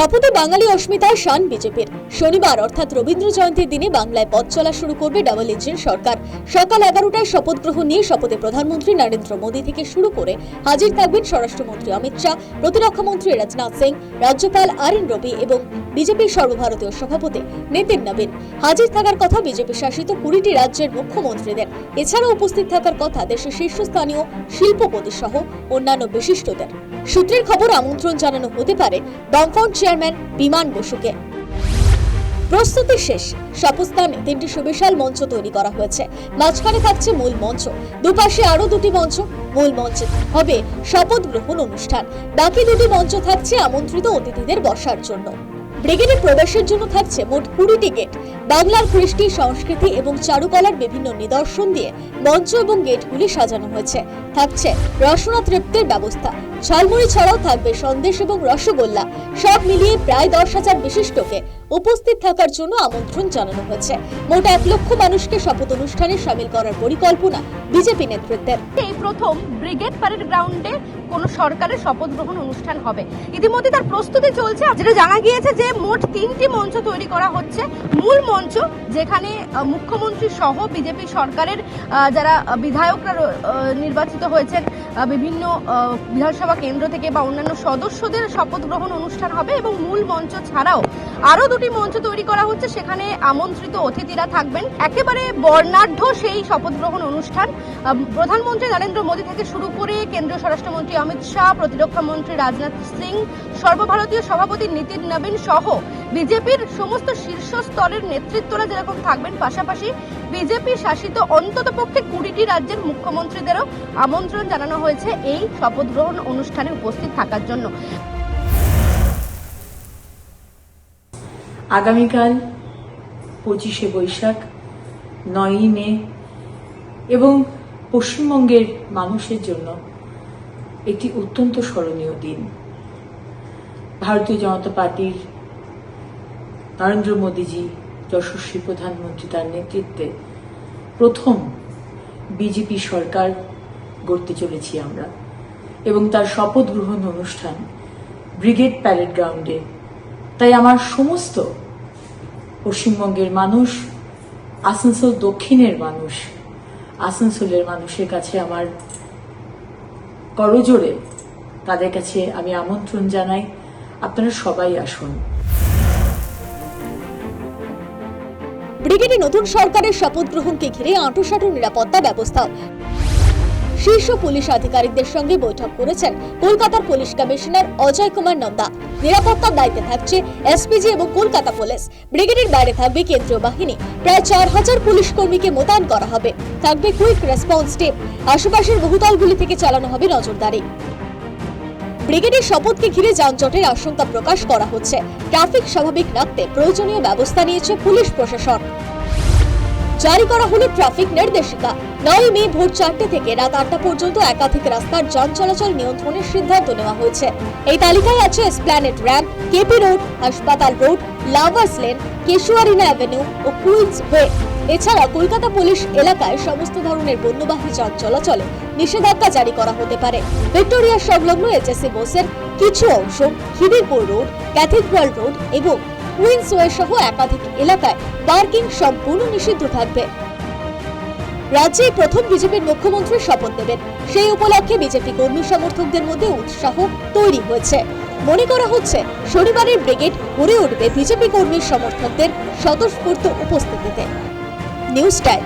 শপথে বাঙালি অস্মিতায় শান বিজেপির। শনিবার অর্থাৎ রবীন্দ্র জয়ন্তীর দিনে বাংলায় পথ চলা শুরু করবে ডাবল ইঞ্জিন সরকার। সকাল 11টায় শপথ গ্রহণ নিয়ে শপথে প্রধানমন্ত্রী নরেন্দ্র মোদী থেকে শুরু করে হাজির থাকবেন স্বরাষ্ট্রমন্ত্রী অমিত শাহ, প্রতিরক্ষা মন্ত্রী রাজনাথ সিং, রাজ্যপাল আরএন রবি এবং বিজেপির সর্বভারতীয় সভাপতি নিতিন নবীন। হাজির থাকার কথা বিজেপি শাসিত 20টি রাজ্যের মুখ্যমন্ত্রীদের। এছাড়াও উপস্থিত থাকার কথা দেশের শীর্ষস্থানীয় শিল্পপতি সহ অন্যান্য বিশিষ্টদের। সূত্রের খবর, আমন্ত্রণ জানানো হতে পারে বামফ্রন্ট চেয়ারম্যান বিমান বসুকে। প্রস্তুতি শেষ। শপথস্থানে 3টি সুবিশাল মঞ্চ তৈরি করা হয়েছে। মাঝখানে থাকছে মূল মঞ্চ, দুপাশে আরো 2টি মঞ্চ। মূল মঞ্চে হবে শপথ গ্রহণ অনুষ্ঠান, বাকি 2টি মঞ্চ থাকছে আমন্ত্রিত অতিথিদের বসার জন্য। ব্রিগেডে প্রবেশের জন্য থাকছে মোট 20টি গেট। বাংলার কৃষ্টি, সংস্কৃতি এবং চারুকলার বিভিন্ন নিদর্শন দিয়ে মঞ্চ এবং গেটগুলি সাজানো হয়েছে। থাকছে রসনা তৃপ্তির ব্যবস্থা। ঝালমুড়ি ছাড়াও থাকবে সন্দেশ এবং রসগোল্লা। সব মিলিয়ে প্রায় 10,000 বিশিষ্টকে উপস্থিত থাকার জন্য আমন্ত্রণ জানানো হয়েছে। মোট 1 লক্ষ মানুষকে শপথ অনুষ্ঠানে শামিল করার পরিকল্পনা বিজেপি নেতৃত্বের। এই প্রথম ব্রিগেড প্যারেড গ্রাউন্ডে কোন সরকারের শপথ গ্রহণ অনুষ্ঠান হবে। ইতিমধ্যে তার প্রস্তুতি চলছে। যেটা জানা গিয়েছে যে মোট 3টি মঞ্চ তৈরি করা হচ্ছে। মূল মঞ্চ, যেখানে মুখ্যমন্ত্রী সহ বিজেপি সরকারের যারা বিধায়করা নির্বাচিত হয়েছেন বিভিন্ন বিধানসভা কেন্দ্র থেকে বা অন্যান্য সদস্যদের শপথ গ্রহণ অনুষ্ঠান হবে, এবং মূল মঞ্চ ছাড়াও আরো 2টি মঞ্চ তৈরি করা হচ্ছে। সেখানে আমন্ত্রিত অতিথিরা থাকবেন। একেবারে বর্ণাঢ্য সেই শপথ গ্রহণ অনুষ্ঠান। প্রধানমন্ত্রী নরেন্দ্র মোদী থেকে শুরু করে কেন্দ্রীয় স্বরাষ্ট্রমন্ত্রী অমিত শাহ, প্রতিরক্ষা মন্ত্রী রাজনাথ সিং, সর্বভারতীয় সভাপতি নিতিন নবীন সহ বিজেপির সমস্ত শীর্ষ স্তরের নেতৃত্বরা যেরকম থাকবেন, পাশাপাশি বিজেপি শাসিত অন্ততপক্ষে 20টি রাজ্যের মুখ্যমন্ত্রীদেরও আমন্ত্রণ জানানো হয়েছে এই শপথ গ্রহণ অনুষ্ঠানে উপস্থিত থাকার জন্য। আগামীকাল 25শে বৈশাখ, 9ই মে এবং পশ্চিমবঙ্গের মানুষের জন্য একটি অত্যন্ত স্মরণীয় দিন। ভারতীয় জনতা পার্টির নরেন্দ্র মোদীজি, যশস্বী প্রধানমন্ত্রী, তার নেতৃত্বে প্রথম বিজেপি সরকার গড়তে চলেছি আমরা, এবং তার শপথ গ্রহণ অনুষ্ঠান ব্রিগেড প্যারেড গ্রাউন্ডে। তাই আমার সমস্ত পশ্চিমবঙ্গের মানুষ, আসানসোল দক্ষিণের মানুষ, আসানসোলের মানুষের কাছে আমার করজোড়ে তাদের কাছে আমি আমন্ত্রণ জানাই, আপনারা সবাই আসুন। ব্রিগেডে নতুন সরকারের শপথ গ্রহণকে ঘিরে আঁটুসাঁটু নিরাপত্তা ব্যবস্থা। শীর্ষ পুলিশ আধিকারিকদের সঙ্গে বৈঠক করেছেন কলকাতার পুলিশ কমিশনার অজয় কুমার নন্দা। নিরাপত্তার দায়িত্বে থাকছে এসপিজি এবং কলকাতা পুলিশ। ব্রিগেডের বাইরে থাকবে কেন্দ্রীয় বাহিনী। প্রায় 4000 পুলিশ কর্মীকে মোতায়েন করা হবে। থাকবে কুইক রেসপন্স টিম। আশেপাশের বহুতলগুলি থেকে চালানো হবে নজরদারি। ব্রিগেডের শপথকে ঘিরে যানজটের আশঙ্কা প্রকাশ করা হচ্ছে। ট্রাফিক স্বাভাবিক রাখতে প্রয়োজনীয় ব্যবস্থা নিয়েছে পুলিশ প্রশাসন। জারি করা হলো ট্রাফিক নির্দেশিকা। 9 মে ভোর 4টে থেকে রাত 8টা পর্যন্ত একাধিক রাস্তার যান চলাচল নিয়ন্ত্রণের সিদ্ধান্ত নেওয়া হয়েছে। এই তালিকায় আছে এসপ্ল্যানেড র্যাম্প, কেপি রোড, হাসপাতাল রোড, লাভার্স লেন, কেশুয়ারিনা অ্যাভিনিউ ও কুইন্স ওয়ে। এছাড়া কলকাতা পুলিশ এলাকায় সমস্ত ধরনের বন্যবাহী যান চলাচলে নিষেধাজ্ঞা জারি করা হতে পারে। ভিক্টোরিয়া সংলগ্ন এইচএসসি বোসের কিছু অংশ, খিদিরপুর রোড, ক্যাথিড্রাল রোড এবং কুইন্স ওয়ে সহ একাধিক এলাকায় পার্কিং সম্পূর্ণ নিষিদ্ধ থাকবে। রাজ্যে প্রথম বিজেপির মুখ্যমন্ত্রী শপথ নেবেন। সেই উপলক্ষে বিজেপি কর্মী সমর্থকদের মধ্যে উৎসাহ তৈরি হয়েছে। মনে করা হচ্ছে শনিবারের ব্রিগেড ভরে উঠবে বিজেপি কর্মী সমর্থকদের স্বতঃস্ফূর্ত উপস্থিতিতে। News time.